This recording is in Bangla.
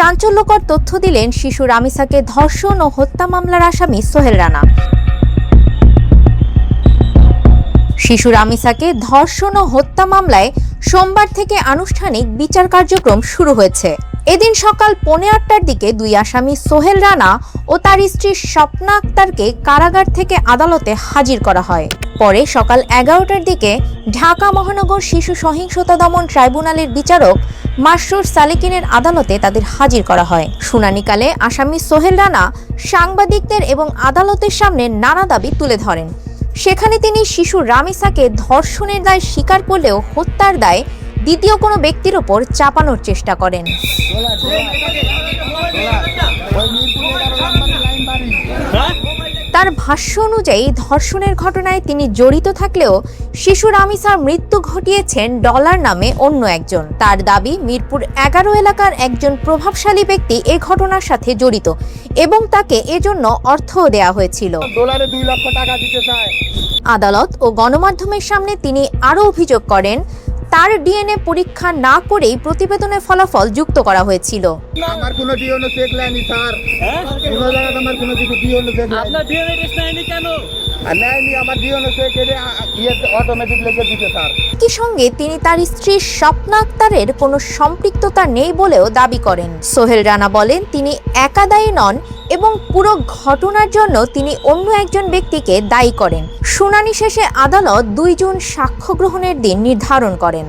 চাঞ্চল্যকর তথ্য দিলেন শিশু রামিসাকে ধর্ষণ ও হত্যা মামলার আসামি সোহেল রানা। শিশু রামিসাকে ধর্ষণ ও হত্যা মামলায় সোমবার থেকে আনুষ্ঠানিক বিচার কার্যক্রম শুরু হয়েছে। এদিন সকাল 8:15টার দিকে দুই আসামি সোহেল রানা ও তার স্ত্রী স্বপ্না আক্তারকে কারাগার থেকে আদালতে হাজির করা হয়। পরে সকাল 11টার দিকে ঢাকা মহানগর শিশু সহিংসতা দমন ট্রাইব্যুনালের বিচারক মাসরুর সালেকিনের আদালতে তাদের হাজির করা হয়। শুনানিকালে আসামি সোহেল রানা সাংবাদিকদের এবং আদালতের সামনে নানা দাবি তুলে ধরেন। সেখানে তিনি শিশু রামিসাকে ধর্ষণের দায় স্বীকার করলেও হত্যার দায় দ্বিতীয় কোনো ব্যক্তির ওপর চাপানোর চেষ্টা করেন। তার ভাষ্য অনুযায়ী ধর্ষণের ঘটনায় তিনি জড়িত থাকলেও শিশু রামিসার মৃত্যু ঘটিয়েছেন ডলার নামে অন্য একজন। তার দাবি মিরপুর 11 এলাকার একজন প্রভাবশালী ব্যক্তি এ ঘটনার সাথে জড়িত এবং তাকে এজন্য অর্থও দেয়া হয়েছিল। ডলারে 2 লক্ষ টাকা দিতে চায়। আদালত ও গণমাধ্যমের সামনে তিনি আরও অভিযোগ করেন, তার ডিএনএ পরীক্ষা না করেই প্রতিবেদনের ফলাফল যুক্ত করা হয়েছিল। আমার কোনো ডিএনএ চেক লাইনি স্যার। কোনো জায়গায় আমার কোনো কিছু ডিএনএ চেক লাইনি। আপনার ডিএনএ টেস্ট নেয়নি কেন? নেয়নি, আমার ডিএনএ চেক করে অটোমেটিক লিখে দিতে স্যার। একই সঙ্গে তিনি তার স্ত্রী স্বপ্না আক্তারের কোনো সম্পৃক্ততা নেই বলেও দাবি করেন। সোহেল রানা বলেন তিনি একা দায়ী নন এবং পুরো ঘটনার জন্য তিনি অন্য একজন ব্যক্তিকে দায়ী করেন। শুনানি শেষে আদালত 2 জুন সাক্ষ্য গ্রহণের দিন নির্ধারণ করেন।